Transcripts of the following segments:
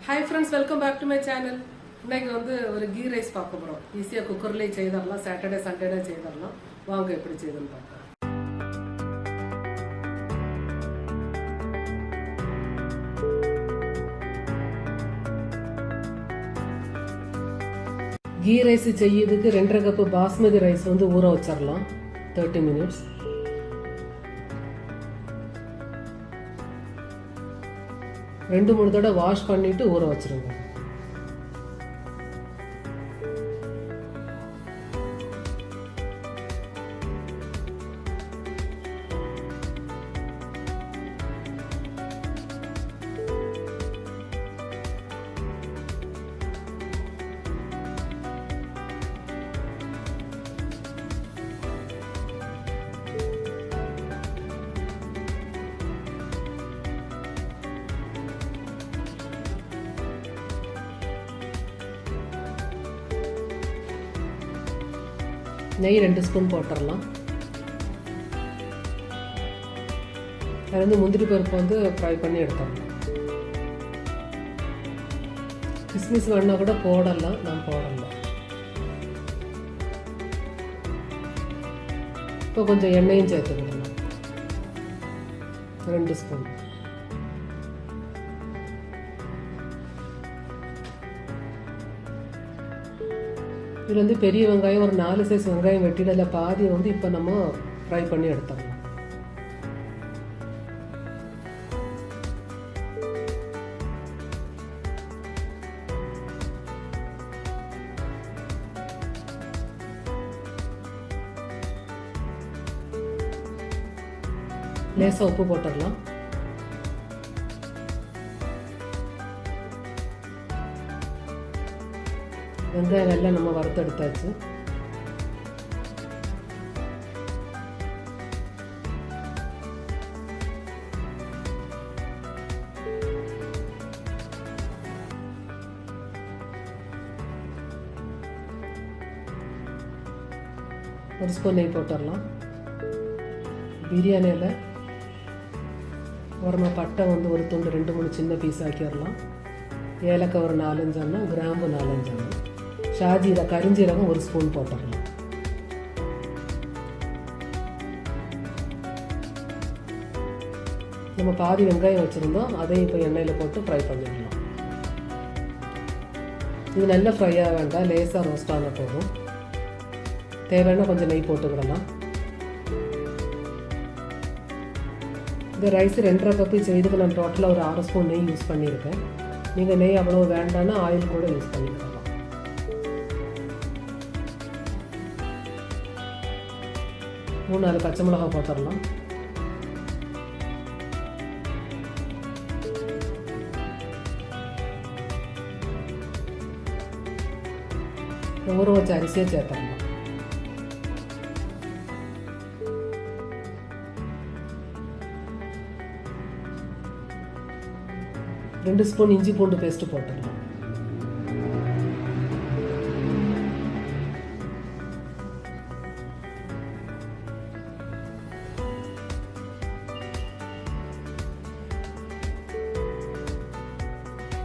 Hi friends, welcome back to my channel. இன்னைக்கு ஒரு key rice பார்க்க போறோம். ஈஸியா குக்கர்லயே செய்தறலாம். சாட்டர்டே சண்டேல செய்தறலாம். வாங்க எப்படி செய்யணும்னு பார்க்கலாம். கீ ரைஸ் செய்யிறதுக்கு 2.5 கப் பாஸ்மதி ரைஸ் ஊற வச்சிரலாம் 30 minutes. ரெண்டு மூணு தடவை வாஷ் பண்ணிட்டு ஊற வச்சிருங்க. நெய் 2 ஸ்பூன் போட்டுடலாம். அது முந்திரி பருப்பு ஃப்ரை பண்ணி எடுத்துடலாம். கிஸ்மிஸ் வேணா கூட போடலாம், நான் போடலாம். இப்போ கொஞ்சம் எண்ணெயும் சேர்த்துக்கிடலாம், 2 ஸ்பூன். இதில் பெரிய வெங்காயம் ஒரு 4 சைஸ் வெங்காயம் வெட்டிட்டு அதில் பாதி இப்போ நம்ம ஃப்ரை பண்ணி எடுத்துடலாம். லேசாக உப்பு போட்டுடலாம். வெங்காயம் எல்லாம் நம்ம வறுத்தெடுத்தாச்சு. ஒரு ஸ்பூன் நெய் போட்டுடலாம். பிரியாணியில் உரமா பட்டை ஒரு துண்டு 2-3 சின்ன பீஸ் ஆக்கிடலாம். ஏலக்காய் ஒரு 4-5 எண்ணம், கிராம்பு 4-5 எண்ணம், ஷாஜீரா கரிஞ்சீரகம் 1 ஸ்பூன் போட்டுடலாம். நம்ம பாதி வெங்காயம் வச்சுருந்தோம், அதையும் இப்போ எண்ணெயில் போட்டு ஃப்ரை பண்ணிடலாம். இது நல்லா ஃப்ரை ஆக வேண்டாம், லேசாக ரோஸ்ட் ஆன போதும். தேவைன்னா கொஞ்சம் நெய் போட்டுக்கிடலாம். இந்த ரைஸ் 2.5 கப்பு செய்துக்கு நான் டோட்டலாக ஒரு 6 ஸ்பூன் நெய் யூஸ் பண்ணியிருக்கேன். நீங்கள் நெய் அவ்வளோ வேண்டாம்னா ஆயில் கூட யூஸ் பண்ணிக்கலாம். 3-4 பச்சை மிளகாய் போட்டுடலாம். ஊற வச்ச அரிசியை சேர்த்துடலாம். ரெண்டு ஸ்பூன் இஞ்சி பூண்டு பேஸ்ட் போட்டுடலாம்.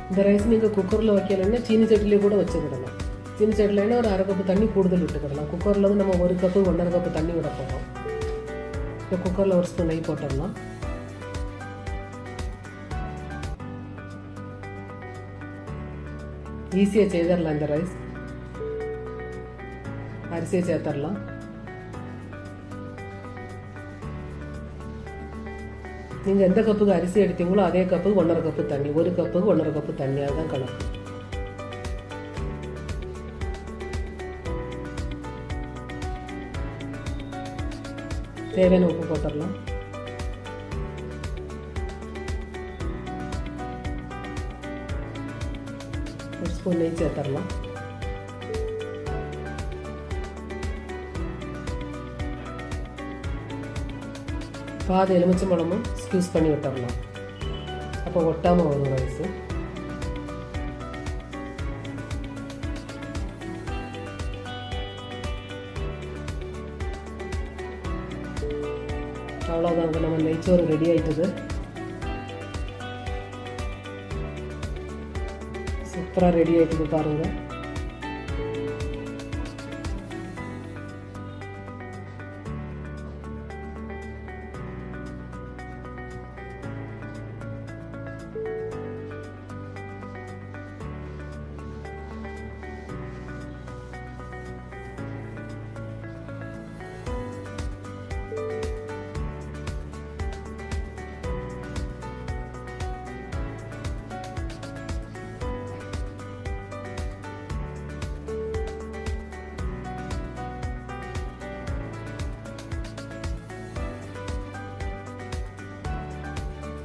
இந்த ரைஸ் நீங்கள் குக்கரில் வைக்கலைன்னா சீனி சட்டிலே கூட வச்சுக்கிடலாம். சீனி சட்டிலைன்னா ஒரு 1/2 கப்பு தண்ணி கூடுதல் விட்டுக்கிடலாம். குக்கரில் நம்ம 1 கப்பு 1.5 கப்பு தண்ணி விட போகிறோம். இப்போ குக்கரில் ஒரு ஸ்பூன் நெய் போட்டுடலாம். ஈஸியாக செய்திடலாம் இந்த ரைஸ். அரிசியை சேர்த்துடலாம். நீங்கள் எந்த கப்புக்கு அரிசி எடுத்தீங்களோ அதே கப்புக்கு 1.5 கப்பு தண்ணி, 1 கப்புக்கு 1.5 கப்பு தண்ணியாக தான் கணக்கு. தேவையான உப்பு போட்டுடலாம். ஒரு ஸ்பூன் நெய் சேர்த்துடலாம். பாதி எலுமிச்சை பழமும் ஸ்க்யூஸ் பண்ணி விட்டுடலாம். அப்போ ஒட்டாமல் வரும் ரைஸு. அவ்வளோதாங்க, நம்ம நெய்ச்சோறு ரெடி ஆயிட்டது. சூப்பராக ரெடி ஆகிட்டு பாருங்கள்.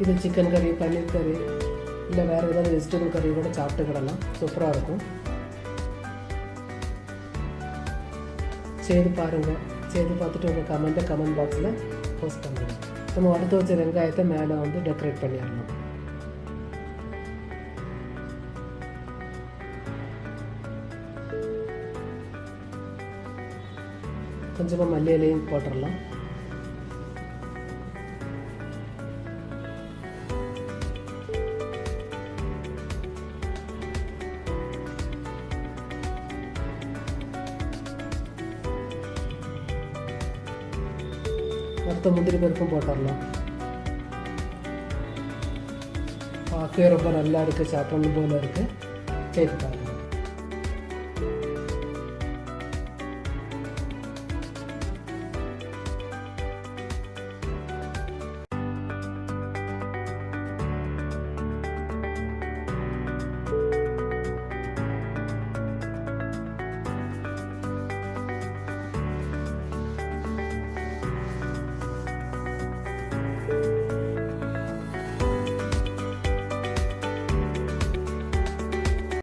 இது சிக்கன் கறி, பன்னீர் கறி, இல்லை வேறு ஏதாவது வெஜிடபிள் கறி கூட சாப்பிட்டுக்கிடலாம். சூப்பராக இருக்கும். செய்து பாருங்கள். செய்து பார்த்துட்டு உங்கள் கமெண்ட் பாக்ஸில் போஸ்ட் பண்ணுங்கள். நம்ம அடுத்து வச்ச வெங்காயத்தை மேலே வந்து டெக்கரேட் பண்ணிடலாம். கொஞ்சமாக மல்லி இலையும் போட்டுடலாம். அடுத்த முந்திரி பருப்பும் போட்டுடலாம். பார்க்கவே ரொம்ப நல்லா இருக்குது, சாப்பிடணும் போல் இருக்குது. செய்து பாருங்கள்.